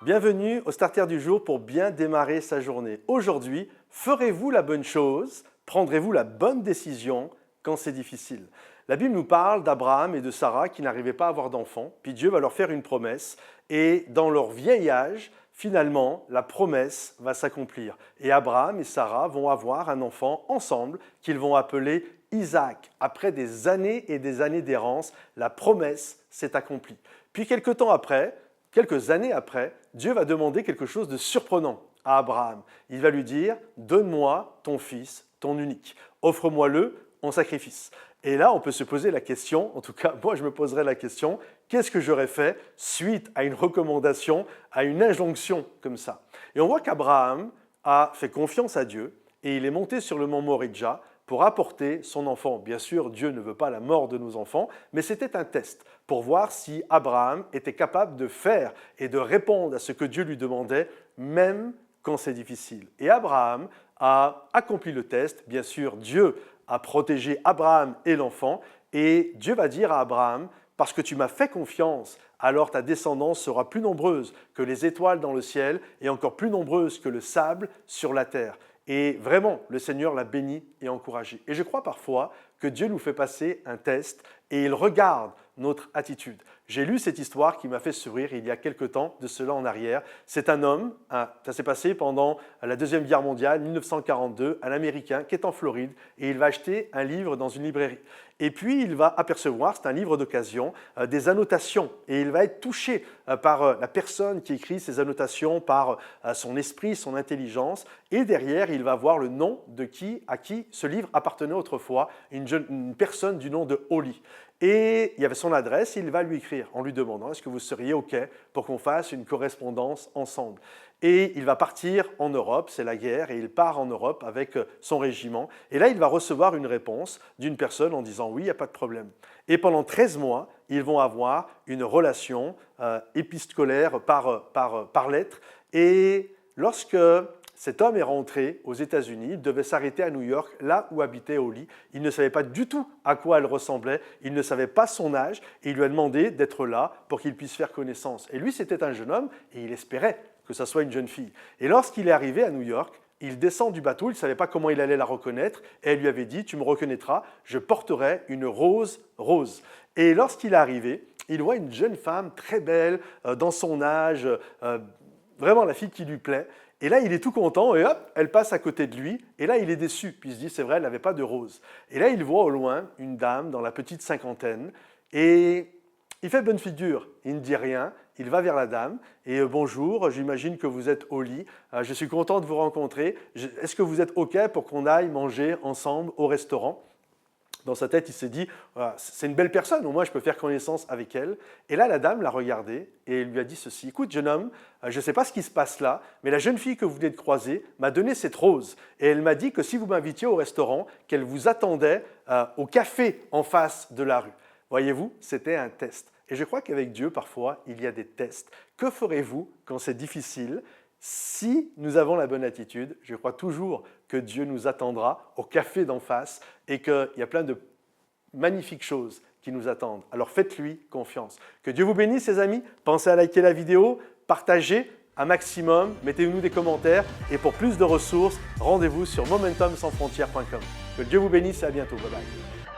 Bienvenue au Starter du jour pour bien démarrer sa journée. Aujourd'hui, ferez-vous la bonne chose? Prendrez-vous la bonne décision quand c'est difficile? La Bible nous parle d'Abraham et de Sarah qui n'arrivaient pas à avoir d'enfants, puis Dieu va leur faire une promesse et dans leur vieil âge, finalement, la promesse va s'accomplir. Et Abraham et Sarah vont avoir un enfant ensemble qu'ils vont appeler Isaac. Après des années et des années d'errance, la promesse s'est accomplie. Puis quelques années après, Dieu va demander quelque chose de surprenant à Abraham. Il va lui dire « Donne-moi ton fils, ton unique. Offre-moi-le en sacrifice. » Et là, on peut se poser la question, en tout cas, moi je me poserais la question, qu'est-ce que j'aurais fait suite à une recommandation, à une injonction comme ça? Et on voit qu'Abraham a fait confiance à Dieu et il est monté sur le mont Moridja pour apporter son enfant. Bien sûr, Dieu ne veut pas la mort de nos enfants, mais c'était un test pour voir si Abraham était capable de faire et de répondre à ce que Dieu lui demandait, même quand c'est difficile. Et Abraham a accompli le test. Bien sûr, Dieu a protégé Abraham et l'enfant, et Dieu va dire à Abraham, parce que tu m'as fait confiance, alors ta descendance sera plus nombreuse que les étoiles dans le ciel et encore plus nombreuse que le sable sur la terre. Et vraiment, le Seigneur l'a béni et encouragé. Et je crois parfois que Dieu nous fait passer un test et il regarde notre attitude. J'ai lu cette histoire qui m'a fait sourire il y a quelque temps, de cela en arrière. C'est un homme, ça s'est passé pendant la Deuxième Guerre mondiale, 1942, un Américain qui est en Floride et il va acheter un livre dans une librairie. Et puis il va apercevoir, c'est un livre d'occasion, des annotations et il va être touché par la personne qui écrit ces annotations, par son esprit, son intelligence, et derrière il va voir le nom à qui ce livre appartenait autrefois, une personne du nom de Holly. Et il y avait son adresse, et il va lui écrire en lui demandant « Est-ce que vous seriez OK pour qu'on fasse une correspondance ensemble ?» Et il va partir en Europe, c'est la guerre, et il part en Europe avec son régiment. Et là, il va recevoir une réponse d'une personne en disant « Oui, il n'y a pas de problème ». Et pendant 13 mois, ils vont avoir une relation épistolaire par lettre. Et lorsque cet homme est rentré aux États-Unis, il devait s'arrêter à New York, là où habitait Holly. Il ne savait pas du tout à quoi elle ressemblait, il ne savait pas son âge, et il lui a demandé d'être là pour qu'il puisse faire connaissance. Et lui, c'était un jeune homme, et il espérait que ça soit une jeune fille. Et lorsqu'il est arrivé à New York, il descend du bateau, il ne savait pas comment il allait la reconnaître, et elle lui avait dit « Tu me reconnaîtras, je porterai une rose rose ». Et lorsqu'il est arrivé, il voit une jeune femme très belle, dans son âge, vraiment la fille qui lui plaît. Et là, il est tout content et hop, elle passe à côté de lui. Et là, il est déçu. Puis il se dit, c'est vrai, elle n'avait pas de rose. Et là, il voit au loin une dame dans la petite cinquantaine. Et il fait bonne figure. Il ne dit rien. Il va vers la dame. Et bonjour, j'imagine que vous êtes Holly. Je suis content de vous rencontrer. Est-ce que vous êtes OK pour qu'on aille manger ensemble au restaurant ? Dans sa tête, il s'est dit « C'est une belle personne, au moins je peux faire connaissance avec elle. » Et là, la dame l'a regardé et lui a dit ceci « Écoute, jeune homme, je ne sais pas ce qui se passe là, mais la jeune fille que vous venez de croiser m'a donné cette rose. Et elle m'a dit que si vous m'invitiez au restaurant, qu'elle vous attendait au café en face de la rue. » Voyez-vous, c'était un test. Et je crois qu'avec Dieu, parfois, il y a des tests. Que ferez-vous quand c'est difficile ? Si nous avons la bonne attitude, je crois toujours que Dieu nous attendra au café d'en face et qu'il y a plein de magnifiques choses qui nous attendent. Alors faites-lui confiance. Que Dieu vous bénisse, les amis. Pensez à liker la vidéo, partagez un maximum, mettez-nous des commentaires et pour plus de ressources, rendez-vous sur momentumsansfrontières.com. Que Dieu vous bénisse et à bientôt. Bye bye.